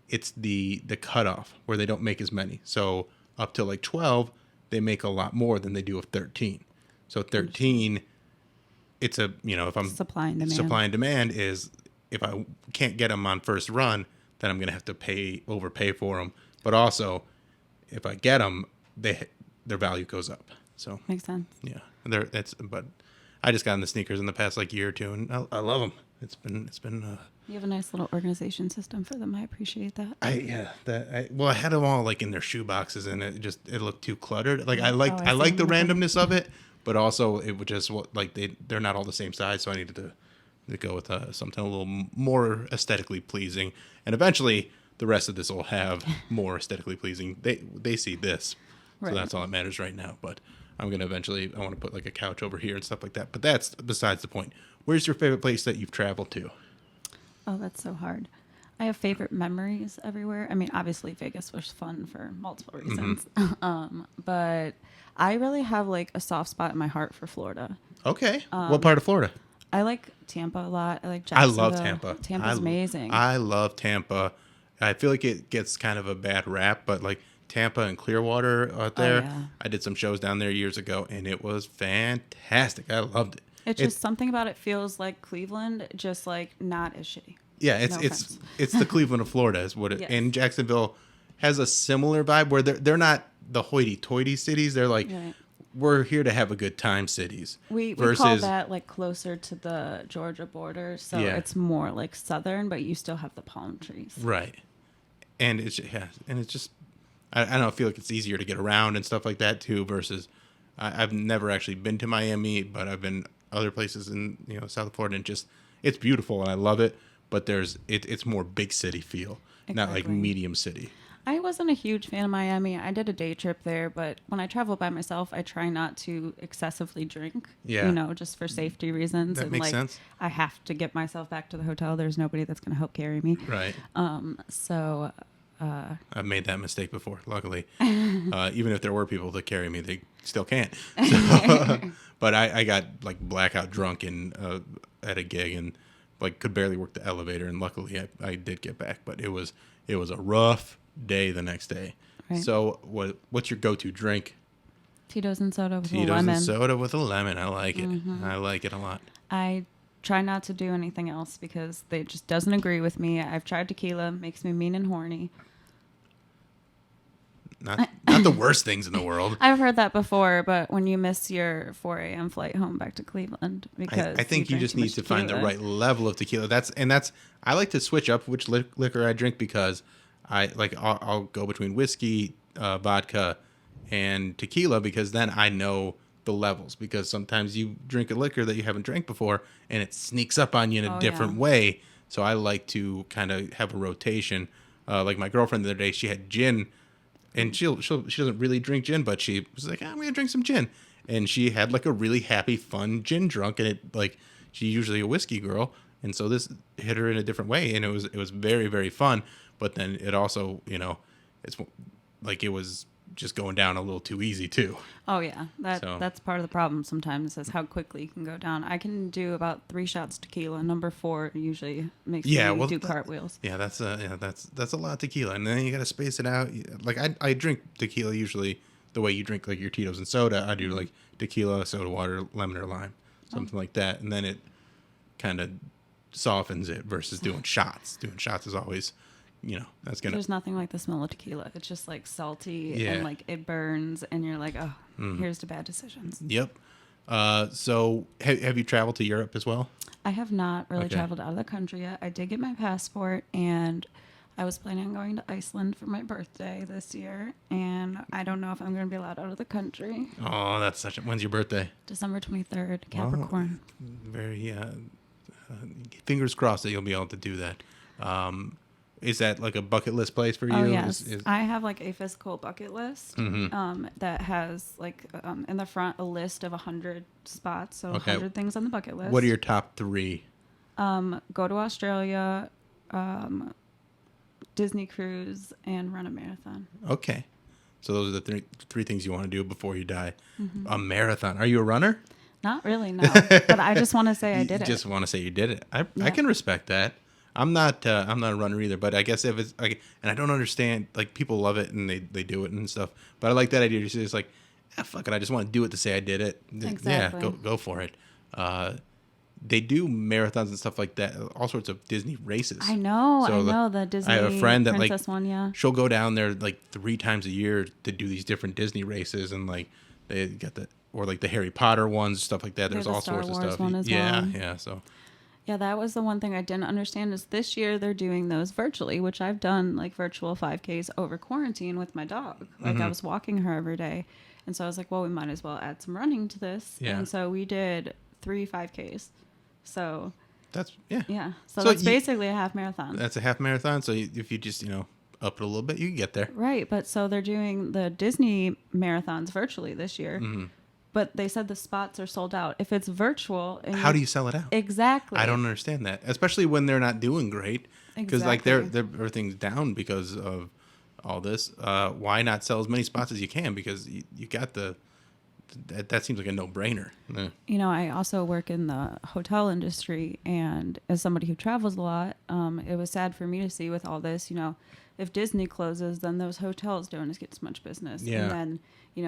it's the cutoff where they don't make as many. So up to like 12, they make a lot more than they do of 13. So 13, it's a, if I'm supply and demand is if I can't get them on first run, then I'm going to have to overpay for them. But also if I get them, their value goes up. So makes sense. Yeah. But I just got in the sneakers in the past like year or two and I love them. It's been you have a nice little organization system for them. I appreciate that. I had them all like in their shoe boxes and it looked too cluttered. Like I like the randomness of it, but also it would just like they're not all the same size, so I needed to go with something a little more aesthetically pleasing. And eventually the rest of this will have more aesthetically pleasing. They see this, so that's all that matters right now. But I'm gonna eventually I want to put like a couch over here and stuff like that. But that's besides the point. Where's your favorite place that you've traveled to? Oh, that's so hard. I have favorite memories everywhere. I mean, obviously Vegas was fun for multiple reasons. Mm-hmm. But I really have like a soft spot in my heart for Florida. Okay. What part of Florida? I like Tampa a lot. I like Jacksonville. I love Tampa. Tampa's amazing. I love Tampa. I feel like it gets kind of a bad rap, but like Tampa and Clearwater out there. Oh, yeah. I did some shows down there years ago, and it was fantastic. I loved it. It's just something about it feels like Cleveland, just like not as shitty. Yeah, it's the Cleveland of Florida is what it. Yes. And Jacksonville has a similar vibe where they're not the hoity-toity cities. They're like we're here to have a good time cities. We call that like closer to the Georgia border, so it's more like southern, but you still have the palm trees. Right. and it's just I don't know, I feel like it's easier to get around and stuff like that too. Versus I've never actually been to Miami, but I've been other places in South Florida, and just it's beautiful and I love it. But it's more big city feel, not like Exactly. medium city. I wasn't a huge fan of Miami. I did a day trip there, but when I travel by myself, I try not to excessively drink. Yeah. Just for safety reasons. That and makes like, sense. I have to get myself back to the hotel. There's nobody that's going to help carry me. Right. So I've made that mistake before. Luckily, even if there were people to carry me, they still can't. So, but I got like blackout drunk at a gig and like could barely work the elevator. And luckily, I did get back. But it was a rough day the next day. Right. So what's your go-to drink? Tito's and soda with a Tito's lemon. and soda with a lemon. I like it. I like it a lot. I try not to do anything else because it just doesn't agree with me. I've tried tequila, makes me mean and horny. Not the worst things in the world. I've heard that before, but when you miss your 4 a.m. flight home back to Cleveland, because I think you drank just too need much to find the tequila. right level of tequila. I like to switch up which liquor I drink because I'll go between whiskey, vodka, and tequila because then I know the levels. Because sometimes you drink a liquor that you haven't drank before and it sneaks up on you in a different way. So I like to kind of have a rotation. Like my girlfriend the other day, she had gin. And she doesn't really drink gin, but she was like, I'm gonna drink some gin, and she had like a really happy, fun gin drunk, and it like she's usually a whiskey girl, and so this hit her in a different way, and it was very, very fun. But then it also it's like it was just going down a little too easy too. Oh yeah, that's part of the problem sometimes is how quickly you can go down. I can do about 3 shots tequila. Number 4 usually makes me do cartwheels. Yeah, that's a lot of tequila, and then you got to space it out. Like I drink tequila usually the way you drink like your Tito's and soda. I do like tequila, soda water, lemon or lime, something like that, and then it kind of softens it versus doing shots. Doing shots is always. That's gonna. There's nothing like the smell of tequila. It's just like salty and like it burns, and you're like, oh, here's to bad decisions. Yep. So have you traveled to Europe as well? I have not really traveled out of the country yet. I did get my passport, and I was planning on going to Iceland for my birthday this year, and I don't know if I'm going to be allowed out of the country. Oh, that's when's your birthday? December 23rd, Capricorn. Very fingers crossed that you'll be able to do that. Is that like a bucket list place for you? Oh, yes. I have like a physical bucket list that has like in the front a list of 100 spots. So 100 things on the bucket list. What are your top 3? Go to Australia, Disney cruise, and run a marathon. Okay. So those are the three things you want to do before you die. A marathon. Are you a runner? Not really, no. But I just want to say I did it. Just want to say you did it. I can respect that. I'm not a runner either, but I guess if it's like, and I don't understand, like people love it and they do it and stuff, but I like that idea. It's like, fuck it, I just want to do it to say I did it. Exactly. Yeah, go for it. They do marathons and stuff like that, all sorts of Disney races. I know the Disney. I have a friend that princess one, yeah. She'll go down there like 3 times a year to do these different Disney races, and like they got the Harry Potter ones, stuff like that. There's all sorts of stuff. One as well. well. Yeah. So. Yeah, that was the one thing I didn't understand is this year they're doing those virtually, which I've done like virtual 5Ks over quarantine with my dog. Like I was walking her every day. And so I was like, well, we might as well add some running to this. Yeah. And so we did 3 5Ks. So that's, Yeah. So that's basically a half marathon. That's a half marathon. So if you just, up it a little bit, you can get there. Right. But so they're doing the Disney marathons virtually this year. Mm-hmm. But they said the spots are sold out. If it's virtual... How do you sell it out? Exactly. I don't understand that. Especially when they're not doing great. Because like everything's down because of all this. Why not sell as many spots as you can? Because you got that seems like a no-brainer. Yeah. I also work in the hotel industry. And as somebody who travels a lot, it was sad for me to see with all this, if Disney closes, then those hotels don't get as much business. Yeah. And then...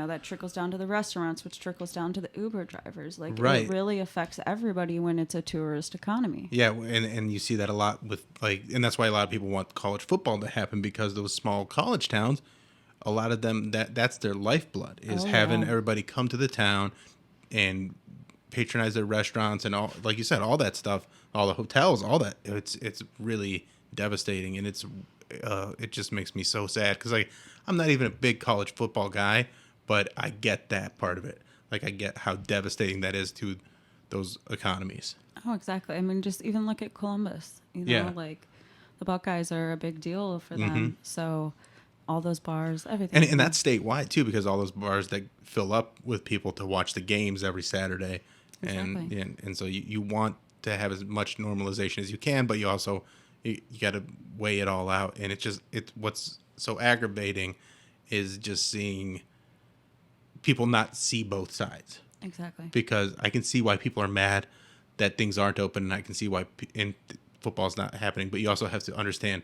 that trickles down to the restaurants, which trickles down to the Uber drivers. Like, right. It really affects everybody when it's a tourist economy. Yeah, and you see that a lot with, and that's why a lot of people want college football to happen, because those small college towns, a lot of them, that's their lifeblood, is having everybody come to the town and patronize their restaurants and all, like you said, all that stuff, all the hotels, all that. It's really devastating, and it's it just makes me so sad because I'm not even a big college football guy, but I get that part of it. Like I get how devastating that is to those economies. Oh, exactly. I mean, just even look at Columbus. You know, Yeah. like the Buckeyes are a big deal for them. So all those bars, everything. And you know. that's statewide too, because all those bars that fill up with people to watch the games every Saturday, Exactly. and so you want to have as much normalization as you can, but you also you got to weigh it all out, and it's what's so aggravating is just seeing people not see both sides, Exactly. because I can see why people are mad that things aren't open, and I can see why football's not happening, but you also have to understand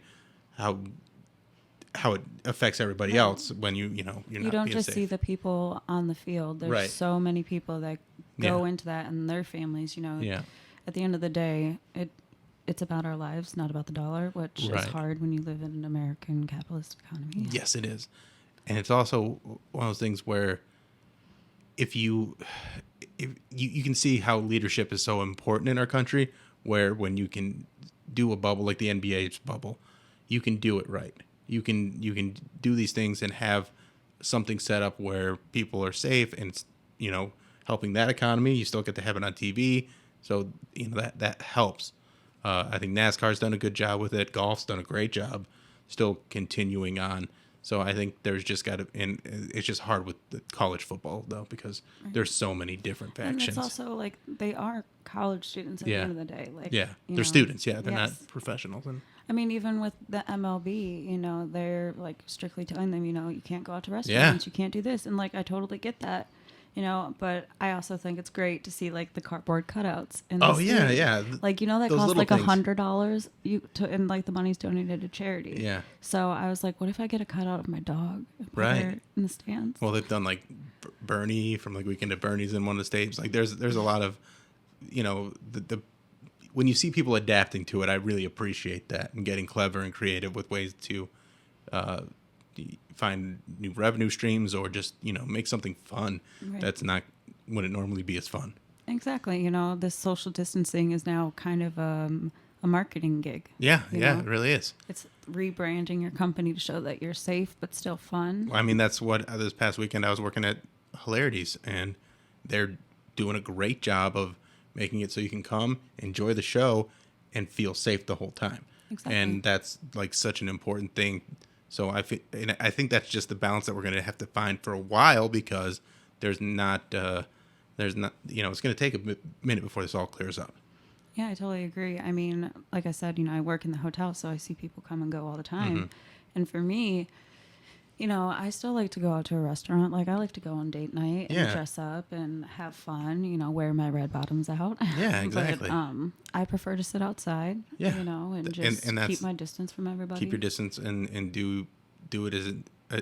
how it affects everybody else when you're You not don't being just safe. see the people on the field. There's Right. so many people that go Yeah. into that and their families, you know. Yeah. At the end of the day, it's about our lives, not about the dollar, which Right. is hard when you live in an American capitalist economy. Yes, it is. And it's also one of those things where if you can see how leadership is so important in our country, where when you can do a bubble like the NBA's bubble, you can do it right. You can do these things and have something set up where people are safe and it's, helping that economy. You still get to have it on TV. So, that helps. I think NASCAR's done a good job with it. Golf's done a great job still continuing on. So I think there's just got to, and it's just hard with the college football though, because there's so many different And factions. it's also like they are college students at the end of the day. Like, yeah, you they're know, students. Yeah, they're yes. not professionals. And I mean, even with the MLB, they're like strictly telling them, you can't go out to restaurants, you can't do this. And like, I totally get that, but I also think it's great to see like the cardboard cutouts. In the stadium. yeah. Like, that Those costs little like things. $100 and like the money's donated to charity. Yeah. So I was like, what if I get a cutout of my dog and put Right. her in the stands? Well, they've done like Bernie from like Weekend at Bernie's in one of the states. Like there's a lot of, the when you see people adapting to it, I really appreciate that and getting clever and creative with ways to find new revenue streams or just, make something fun Right. that's not wouldn't normally be as fun. Exactly. This social distancing is now kind of a marketing gig. Yeah, you yeah, know? it really is. It's rebranding your company to show that you're safe but still fun. I mean, that's what this past weekend I was working at Hilarities, and they're doing a great job of making it so you can come, enjoy the show, and feel safe the whole time. Exactly. And that's like such an important thing. So I think that's just the balance that we're going to have to find for a while, because it's going to take a minute before this all clears up. Yeah, I totally agree. I mean, like I said, I work in the hotel, so I see people come and go all the time. Mm-hmm. And for me, I still like to go out to a restaurant. Like, I like to go on date night and Yeah. dress up and have fun, wear my red bottoms out. Yeah, exactly. But I prefer to sit outside, Yeah. and just And that's- keep my distance from everybody. Keep your distance and do it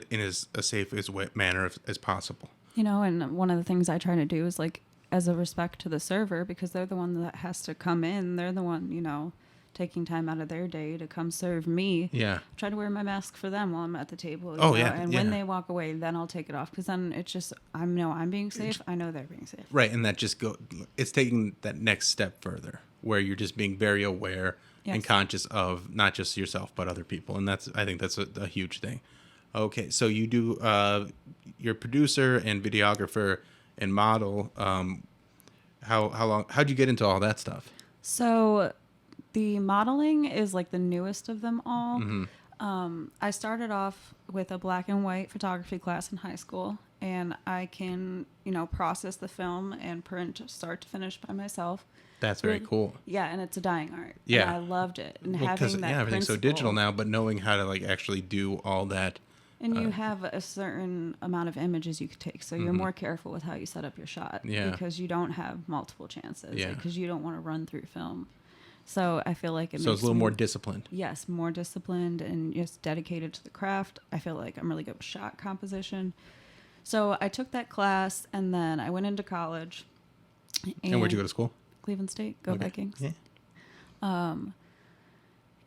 in as a safe manner as possible. And one of the things I try to do is like, as a respect to the server, because they're the one that has to come in. They're the one, taking time out of their day to come serve me. Yeah. Try to wear my mask for them while I'm at the table. you Oh, know, yeah, And yeah. when they walk away, then I'll take it off. Because then it's just, I'm being safe. I know they're being safe. Right, and that it's taking that next step further, where you're just being very aware and Yes. conscious of not just yourself but other people, and I think that's a huge thing. Okay, so you do you're producer and videographer and model. How'd you get into all that stuff? So the modeling is like the newest of them all. I started off with a black and white photography class in high school, and I can, process the film and print start to finish by myself. That's very Really- cool. Yeah, and it's a dying art. Yeah. And I loved it. And Well, having that everything's so principle- digital now, but knowing how to like actually do all that. And you have a certain amount of images you could take, so you're more careful with how you set up your shot. Yeah. Because you don't have multiple chances. Yeah. Because you don't want to run through film. So I feel like So it's makes a little me- more disciplined. Yes, more disciplined and just dedicated to the craft. I feel like I'm really good with shot composition. So I took that class, and then I went into college. And where'd you go to school? Cleveland State. Go Okay. Vikings. Yeah.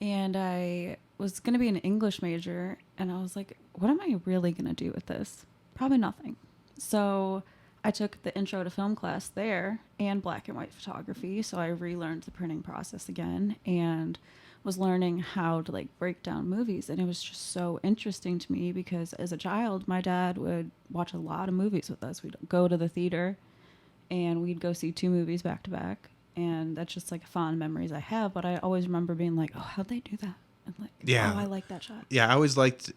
And I was going to be an English major, and I was like, what am I really going to do with this? Probably nothing. So I took the intro to film class there and black and white photography. So I relearned the printing process again. And was learning how to like break down movies, and it was just so interesting to me because as a child my dad would watch a lot of movies with us. We'd go to the theater and we'd go see 2 movies back to back, and that's just like fond memories I have. But I always remember being like, oh, how'd they do that? And like, Yeah. oh, I like that shot. Yeah, I always liked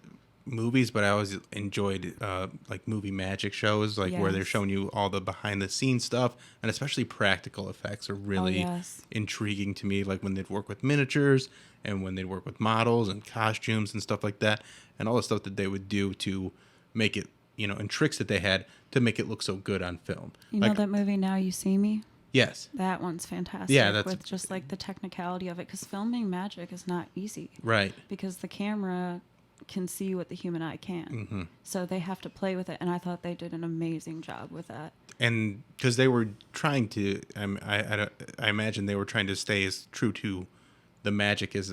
movies, but I always enjoyed like movie magic shows, like where they're Yes. showing you all the behind the scenes stuff, and especially practical effects are really yes. intriguing to me. Like when they'd work with miniatures and when they'd work with models and costumes and stuff like that, and all the stuff that they would do to make it, and tricks that they had to make it look so good on film. You like, know that movie Now You See Me? Yes. That one's fantastic. Yeah, that's with just like the technicality of it, because filming magic is not easy. Right. Because the camera can see what the human eye can. Mm-hmm. So they have to play with it, and I thought they did an amazing job with that. And because they were trying to, I imagine they were trying to stay as true to the magic as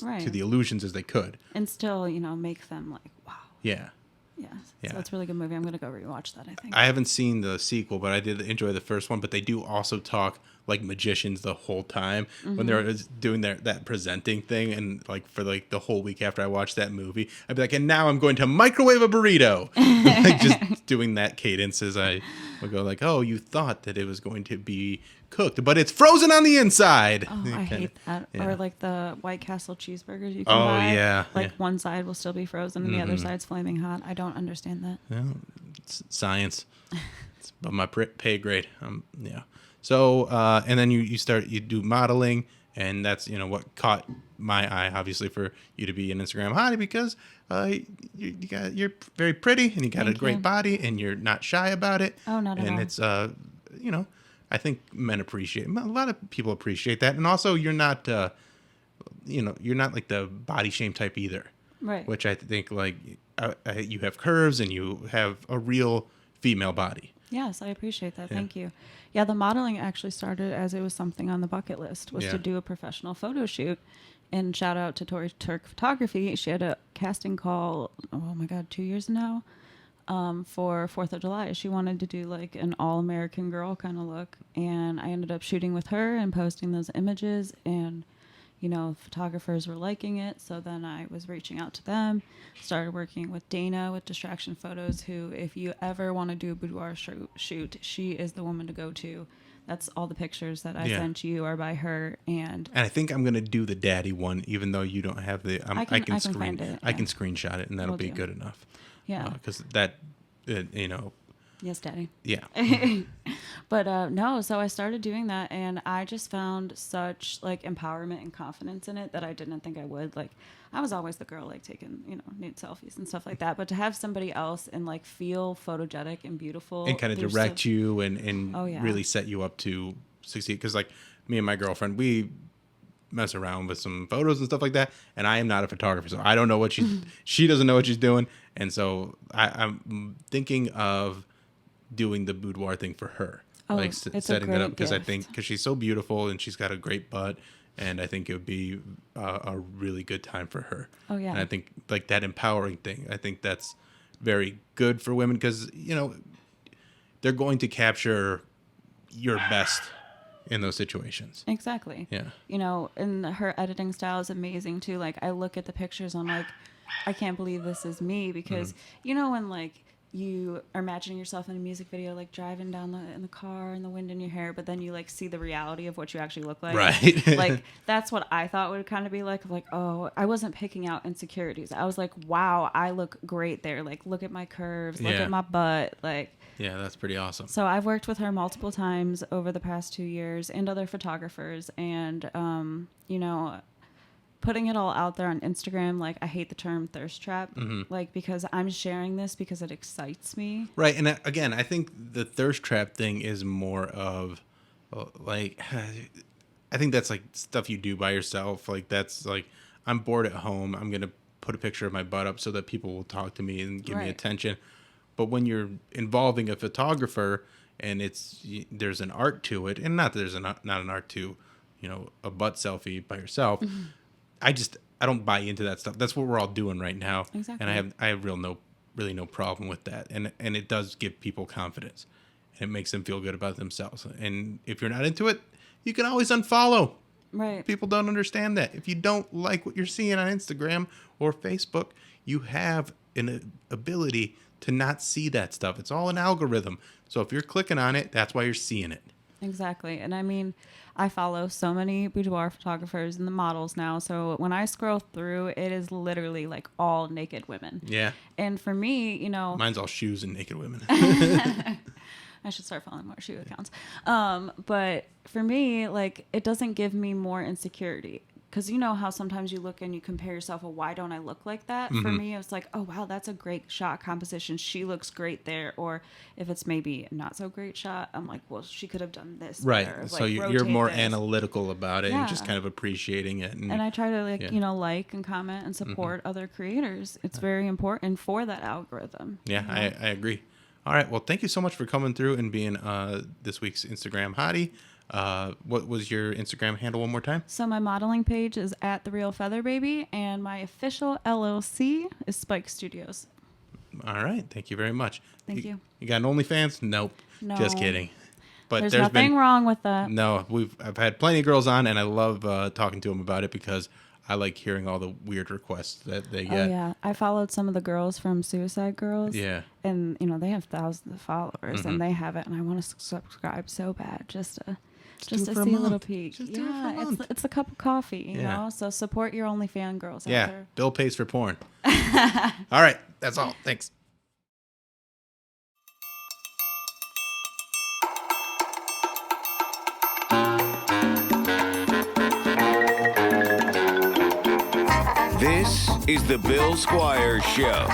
Right. to the illusions as they could. And still, make them like, wow. Yeah. Yeah. Yeah. So it's a really good movie. I'm going to go rewatch that, I think. I haven't seen the sequel, but I did enjoy the first one. But they do also talk like magicians the whole time when they're doing that presenting thing, and like for like the whole week after I watched that movie, I'd be like, and now I'm going to microwave a burrito, like just doing that cadence as I would go like, oh, you thought that it was going to be cooked, but it's frozen on the inside. Oh, I hate that. yeah. Or like the White Castle cheeseburgers you can Oh, buy. yeah, Like yeah. one side will still be frozen and the other side's flaming hot. I don't understand that. Well, it's science. It's above my pay grade. Yeah. So, and then you do modeling, and that's, what caught my eye, obviously, for you to be an Instagram hottie, because you're very pretty and you got a Thank great you. body and you're not shy about it. Oh, not at and all. it's, I think men appreciate, a lot of people appreciate that. And also you're not, you're not like the body shame type either. Right. Which I think like you have curves and you have a real female body. Yes, I appreciate that. Yeah. Thank you. Yeah, the modeling actually started as it was something on the bucket list, was Yeah. to do a professional photo shoot. And shout out to Tori Turk Photography. She had a casting call, oh my God, 2 years now, for 4th of July. She wanted to do like an all-American girl kind of look. And I ended up shooting with her and posting those images, and photographers were liking it. So then I was reaching out to them, started working with Dana with Distraction Photos, who, if you ever want to do a boudoir shoot, she is the woman to go to. That's all the pictures that I sent you are by her. And I think I'm going to do the daddy one, even though you don't have the, I can find it, I yeah. can screenshot it and that'll Will be do. good enough. Yeah. Because that, Yes, Daddy. yeah. But no, so I started doing that, and I just found such like empowerment and confidence in it that I didn't think I would. Like, I was always the girl like taking nude selfies and stuff like that, but to have somebody else and like feel photogenic and beautiful And kind of there's direct so- you and Oh, yeah. really set you up to succeed. Because like me and my girlfriend, we mess around with some photos and stuff like that, and I am not a photographer, so I don't know what she doesn't know what she's doing. And so I'm thinking of doing the boudoir thing for her. Oh, Like it's a setting that great up, because I gift. think because she's so beautiful and she's got a great butt, and I think it would be a really good time for her. Oh, yeah. And I think like that empowering thing, I think that's very good for women, because they're going to capture your best in those situations. Exactly. Yeah. And her editing style is amazing too. Like, I look at the pictures, I'm like, I can't believe this is me, because when like you are imagining yourself in a music video, like driving down in the car and the wind in your hair, but then you like see the reality of what you actually look like. Right. Like, that's what I thought would kind of be like, oh, I wasn't picking out insecurities. I was like, wow, I look great there. Like, look at my curves, look Yeah. at my butt. Like, Yeah, that's pretty awesome. so I've worked with her multiple times over the past 2 years, and other photographers, and putting it all out there on Instagram, like, I hate the term thirst trap, like, because I'm sharing this because it excites me. Right. And again, I think the thirst trap thing is more of like, I think that's like stuff you do by yourself. Like, that's like, I'm bored at home, I'm going to put a picture of my butt up so that people will talk to me and give me Right. attention. But when you're involving a photographer and there's an art to it, and not that there's not an art to, a butt selfie by yourself. I don't buy into that stuff. That's what we're all doing right now. Exactly. And I have really no problem with that. And it does give people confidence, and it makes them feel good about themselves. And if you're not into it, you can always unfollow. Right. People don't understand that. If you don't like what you're seeing on Instagram or Facebook, you have an ability to not see that stuff. It's all an algorithm. So if you're clicking on it, that's why you're seeing it. Exactly. And I mean, I follow so many boudoir photographers and the models now. So when I scroll through, it is literally like all naked women. Yeah. And for me, you know, Mine's all shoes and naked women. I should start following more shoe accounts. But for me, like, it doesn't give me more insecurity. Because you know how sometimes you look and you compare yourself, well, why don't I look like that? For me, it's like, oh, wow, that's a great shot composition. She looks great there. Or if it's maybe not so great shot, I'm like, well, she could have done this. Right. Better. So like, you're more this. analytical about it and just Yeah. kind of appreciating it. And I try to like and comment and support other creators. It's very important for that algorithm. Yeah, I agree. All right. Well, thank you so much for coming through and being this week's Instagram hottie. What was your Instagram handle one more time? So my modeling page is at The Real Feather Baby, and my official LLC is Spike Studios. All right. Thank you very much. Thank you. You got an OnlyFans? Nope. No. Just kidding. But There's nothing wrong with that. No, I've had plenty of girls on, and I love talking to them about it because I like hearing all the weird requests that they get. Oh yeah, I followed some of the girls from Suicide Girls. Yeah. And you know they have thousands of followers, and they have it, and I want to subscribe so bad just to do it see for a a little month. peek. Just do it for a month. It's a cup of coffee, you Yeah. know. So support your OnlyFans girls out Yeah. there. Bill pays for porn. All right. That's all. Thanks. This is the Bill Squire Show.